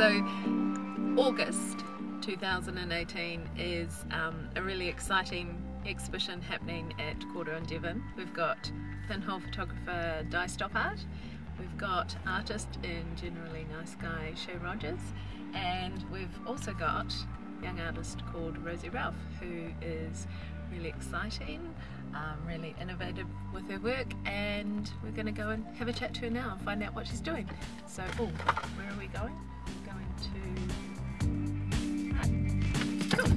So August 2018 is a really exciting exhibition happening at Koru in Devon. We've got pinhole photographer Dye Stop Art, we've got artist and generally nice guy Shay Rogers, and we've also got young artist called Rosie who is really exciting, really innovative with her work, and we're going to go and have a chat to her now and find out what she's doing. So, where are we going? We're going to... Cool.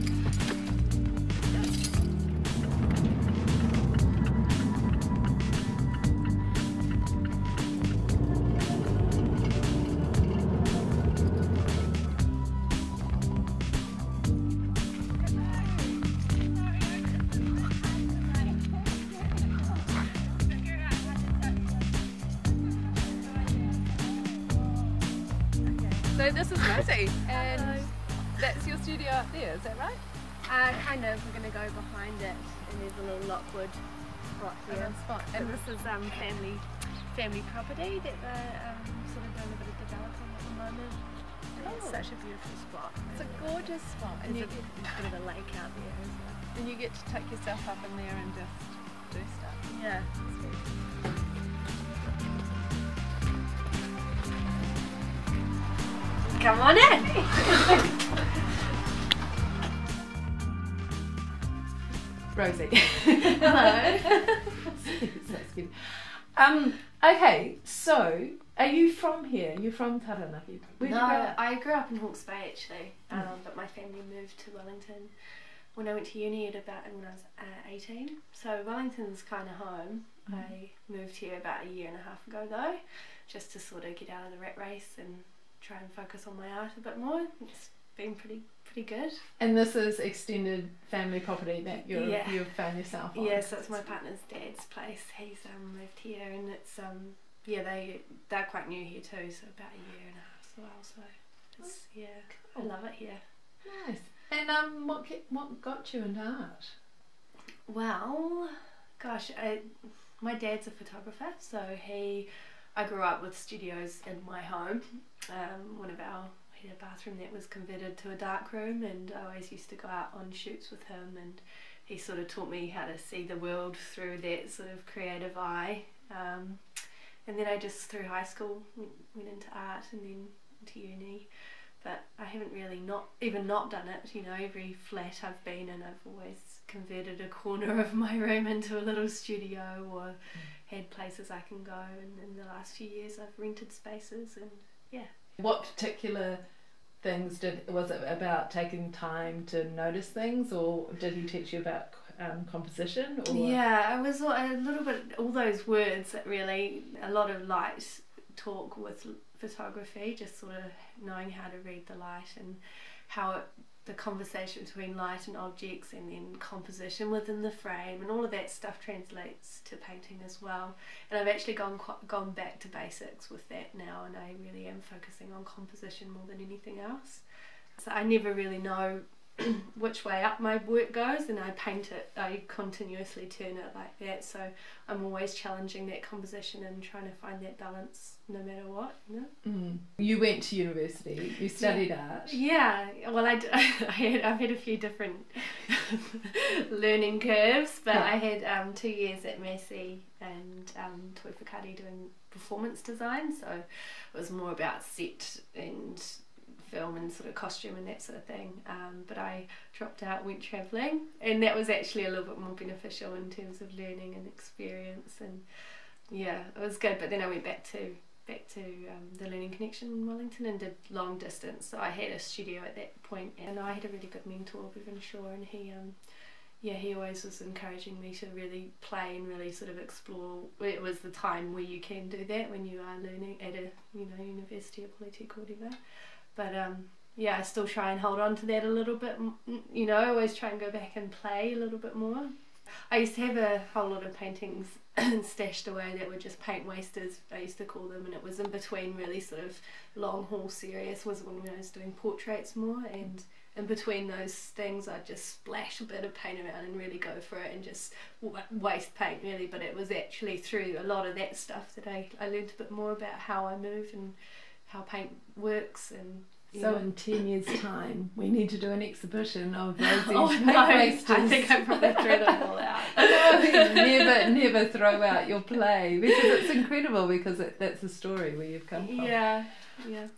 So this is Rosie, and that's your studio up there, is that right? Kind of. We're going to go behind it, and there's a little lockwood spot there. And this is family property that they're sort of doing a bit of developing at the moment. And it's such a beautiful spot. It's a gorgeous spot, and There's a bit of a lake out there as well. and you get to take yourself up in there and just do stuff. Yeah. It's very cool. Come on in! Rosie. Hello. That's good. Okay, so are you from here? You're from Taranaki? Where'd you grow up? I grew up in Hawke's Bay actually, but my family moved to Wellington when I went to uni when I was 18. So Wellington's kind of home. I moved here about a year and a half ago though, just to sort of get out of the rat race and try and focus on my art a bit more. It's been pretty good. And this is extended family property that you've found yourself on? Yeah, so it's my partner's dad's place. He's moved here, and it's they're quite new here too, so about a year and a half as well. So it's Cool. I love it here. Nice. And what got you into art? Well, gosh, my dad's a photographer, so I grew up with studios in my home. We had a bathroom that was converted to a dark room, and I always used to go out on shoots with him, and he sort of taught me how to see the world through that sort of creative eye. And then I just, through high school, went into art and then into uni. But I haven't really not done it, you know. Every flat I've been in, I've always converted a corner of my room into a little studio, or had places I can go, and in the last few years I've rented spaces, and yeah. What particular things was it about taking time to notice things, or did he teach you about composition? Or? Yeah, it was a little bit, all those words that really, a lot of light talk with photography, just sort of knowing how to read the light and how the conversation between light and objects, and then composition within the frame, and all of that stuff translates to painting as well. And I've actually gone back to basics with that now, and I really am focusing on composition more than anything else. So I never really know which way up my work goes, and I paint it, I continuously turn it like that, so I'm always challenging that composition and trying to find that balance no matter what, you know. You went to university, you studied art. Yeah, well I've had a few different learning curves, but I had 2 years at Massey and Toi Whakaari doing performance design, so it was more about set and film and sort of costume and that sort of thing, but I dropped out, went travelling, and that was actually a little bit more beneficial in terms of learning and experience, and yeah, it was good. But then I went back to the Learning Connection in Wellington and did long distance, so I had a studio at that point, and I had a really good mentor, Bevan Shaw, and he always was encouraging me to really play and really sort of explore. It was the time where you can do that when you are learning at a university or polytech or whatever. But I still try and hold on to that a little bit, you know, always try and go back and play a little bit more. I used to have a whole lot of paintings stashed away that were just paint wasters, I used to call them, and it was in between really sort of long haul serious was when I was doing portraits more, and in between those things I'd just splash a bit of paint around and really go for it and just waste paint really. But it was actually through a lot of that stuff that I learned a bit more about how I move and how paint works and So in 10 years' time, we need to do an exhibition of Rosie's I think I probably threw them all out. never throw out your play, because it's incredible, because that's a story where you've come from. Yeah.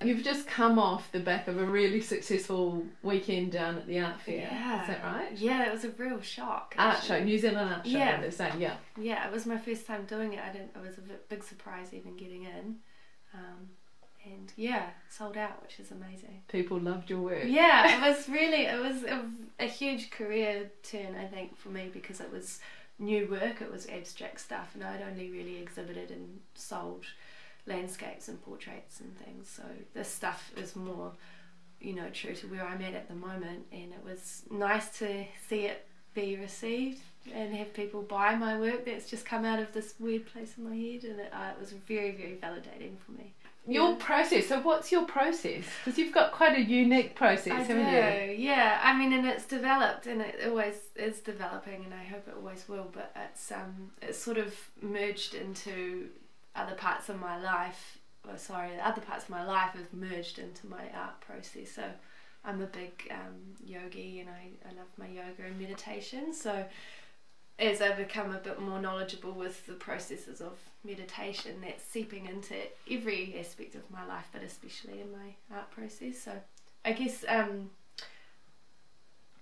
You've just come off the back of a really successful weekend down at the art fair. Yeah. Is that right? Yeah, it was a real shock. Art show, New Zealand art show. Yeah. They're saying, yeah. Yeah, it was my first time doing it. It was a big surprise even getting in. And yeah, sold out, which is amazing. People loved your work. Yeah, it was a huge career turn, I think, for me, because it was new work, it was abstract stuff, and I'd only really exhibited and sold landscapes and portraits and things. So this stuff is more, true to where I'm at the moment, and it was nice to see it be received and have people buy my work that's just come out of this weird place in my head, and it was very, very validating for me. Your process, so what's your process? Because you've got quite a unique process, haven't you? Yeah. I mean, and it's developed, and it always is developing, and I hope it always will, but it's sort of merged into other parts of my life. Other parts of my life have merged into my art process. So I'm a big yogi, and I love my yoga and meditation. So as I become a bit more knowledgeable with the processes of meditation, that's seeping into every aspect of my life, but especially in my art process. So I guess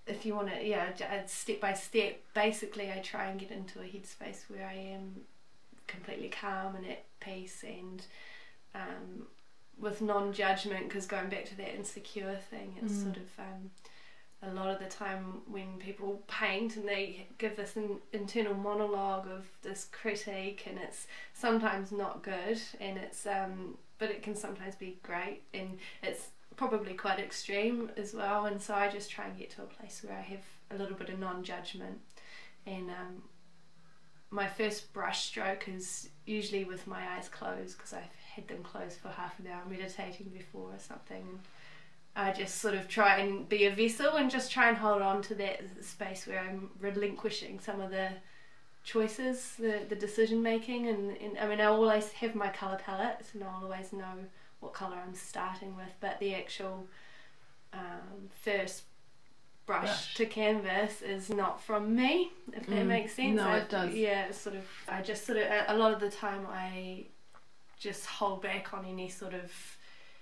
if you want to, step by step, basically I try and get into a headspace where I am completely calm and at peace, and with non-judgment, because going back to that insecure thing, it's sort of a lot of the time when people paint and they give this internal monologue of this critique, and it's sometimes not good, and it's but it can sometimes be great, and it's probably quite extreme as well. And so I just try and get to a place where I have a little bit of non-judgment, and my first brush stroke is usually with my eyes closed, because I've had them closed for half an hour meditating before or something. I just sort of try and be a vessel and just try and hold on to that space where I'm relinquishing some of the choices, the decision making, and I mean, I always have my colour palettes, and I'll always know what colour I'm starting with, but the actual first brush to canvas is not from me, if that makes sense. No, it does. Yeah, I just a lot of the time I just hold back on any sort of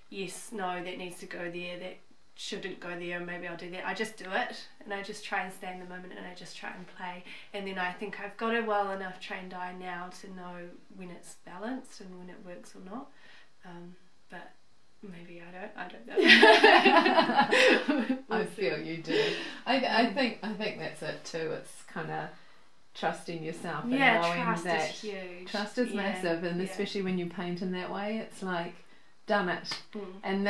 yes, no, that needs to go there, that shouldn't go there, maybe I'll do that. I just do it, and I just try and stay in the moment, and I just try and play. And then I think I've got a well enough trained eye now to know when it's balanced and when it works or not. But maybe I don't know. I feel you do. I think that's it too. It's kind of trusting yourself and knowing trust that is huge. Trust is massive, and especially when you paint in that way, it's like, done it. And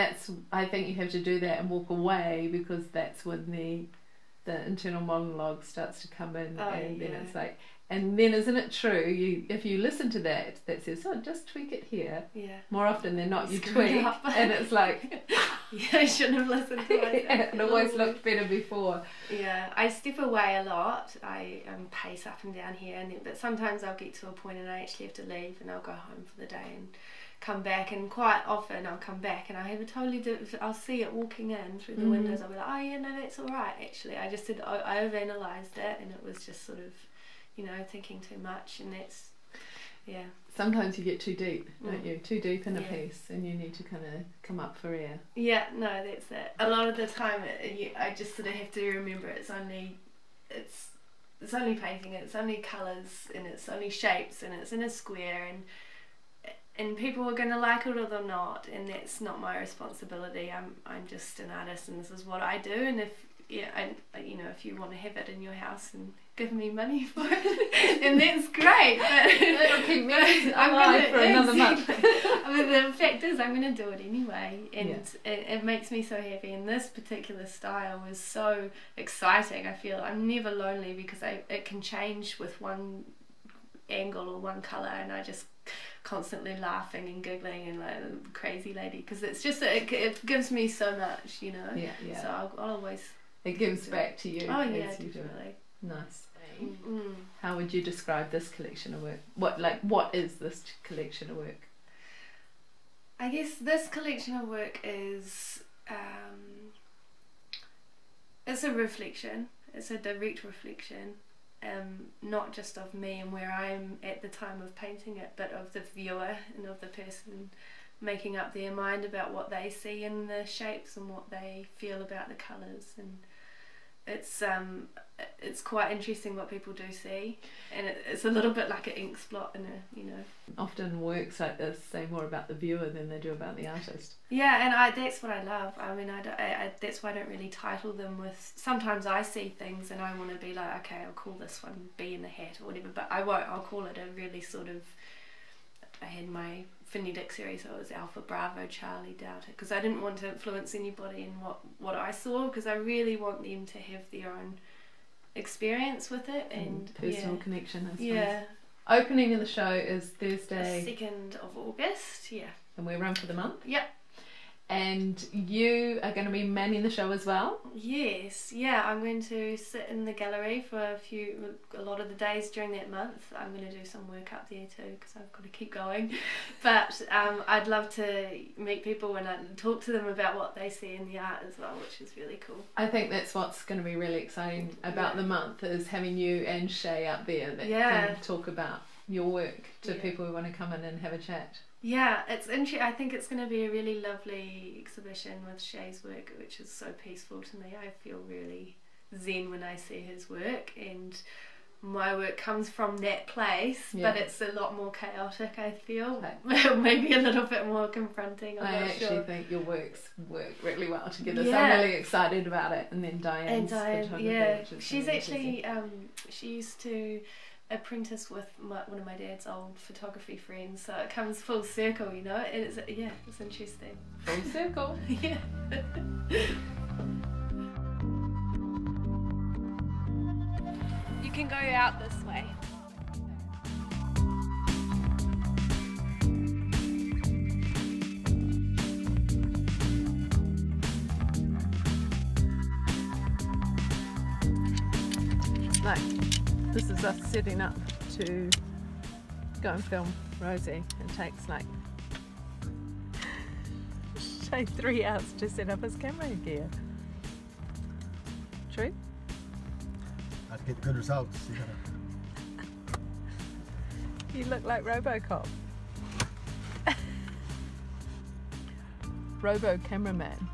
I think you have to do that and walk away, because that's when the internal monologue starts to come in, and then it's like, and then isn't it true, if you listen to that says, oh, just tweak it here, more often than not you tweak and it's like I shouldn't have listened to myself. It always looked better before. I step away a lot. I pace up and down here, but sometimes I'll get to a point and I actually have to leave, and I'll go home for the day and come back, and quite often I'll come back and I have a totally different, I'll see it walking in through the windows. I'll be like, oh yeah, no, that's alright actually. I just I overanalyzed it, and it was just sort of, thinking too much, and that's, Sometimes you get too deep, don't you? Too deep in a piece, and you need to kind of come up for air. Yeah, no, that's it. A lot of the time I just sort of have to remember it's only painting, it's only colours, and it's only shapes, and it's in a square, and people are going to like it or they're not, and that's not my responsibility. I'm just an artist, and this is what I do, and if you want to have it in your house and give me money for it, then that's great. But it'll keep me alive for another month. I mean, the fact is, I'm going to do it anyway, and it makes me so happy. And this particular style was so exciting. I feel I'm never lonely, because it can change with one angle or one colour, and I just constantly laughing and giggling and like a crazy lady, because it's just it gives me so much, so I'll always, it gives back to you. Oh yeah, as you do definitely. it. Nice. How would you describe this collection of work? What is this collection of work? I guess this collection of work is it's a reflection. It's a direct reflection, not just of me and where I'm at the time of painting it, but of the viewer and of the person making up their mind about what they see in the shapes and what they feel about the colours. And it's quite interesting what people do see, and it's a little bit like an ink splot in a, you know. Often works like this say more about the viewer than they do about the artist. Yeah, and that's what I love. I mean, that's why I don't really title them with. Sometimes I see things and I want to be like, okay, I'll call this one Bee in the Hat or whatever, but I won't. I'll call it a really sort of. I had my phonetic series, so it was Alpha, Bravo, Charlie, Delta, because I didn't want to influence anybody in what I saw, because I really want them to have their own experience with it and personal connection, I suppose. Yeah. Opening of the show is Thursday, 2nd of August. Yeah. And we run for the month. Yep. And you are going to be manning the show as well? Yes, yeah, I'm going to sit in the gallery for a lot of the days during that month. I'm going to do some work up there too, because I've got to keep going. But I'd love to meet people and talk to them about what they see in the art as well, which is really cool. I think that's what's going to be really exciting about the month, is having you and Shay up there that can talk about your work to people who want to come in and have a chat. Yeah, it's I think it's going to be a really lovely exhibition with Shay's work, which is so peaceful to me. I feel really zen when I see his work, and my work comes from that place, but it's a lot more chaotic, I feel. Maybe a little bit more confronting. I actually think your works work really well together, so I'm really excited about it. And then Diane, she's actually she used to apprentice with one of my dad's old photography friends, so it comes full circle, you know. And it's interesting. Full circle. Yeah. You can go out this way. No. This is us setting up to go and film Rosie. It takes like 3 hours to set up his camera gear. True? To get good results, you gotta... You look like RoboCop. Robo cameraman.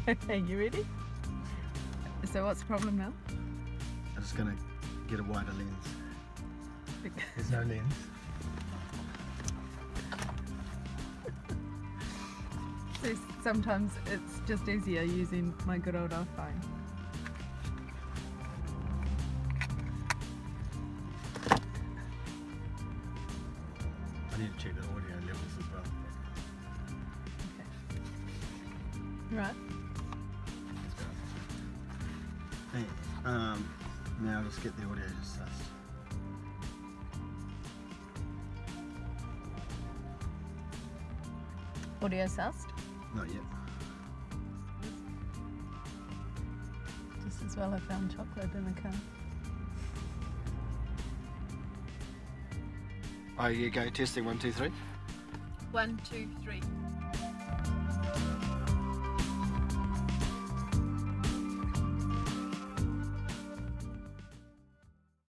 Okay, you ready? So what's the problem now? I'm just gonna get a wider lens. There's no lens. So sometimes it's just easier using my good old iPhone. I need to check the audio levels as well. Okay. Right. Hey, now let's get the audio just sussed. Audio sussed? Not yet. Just as well I found chocolate in the car. Are you going testing 1, 2, 3? 1, 2, 3.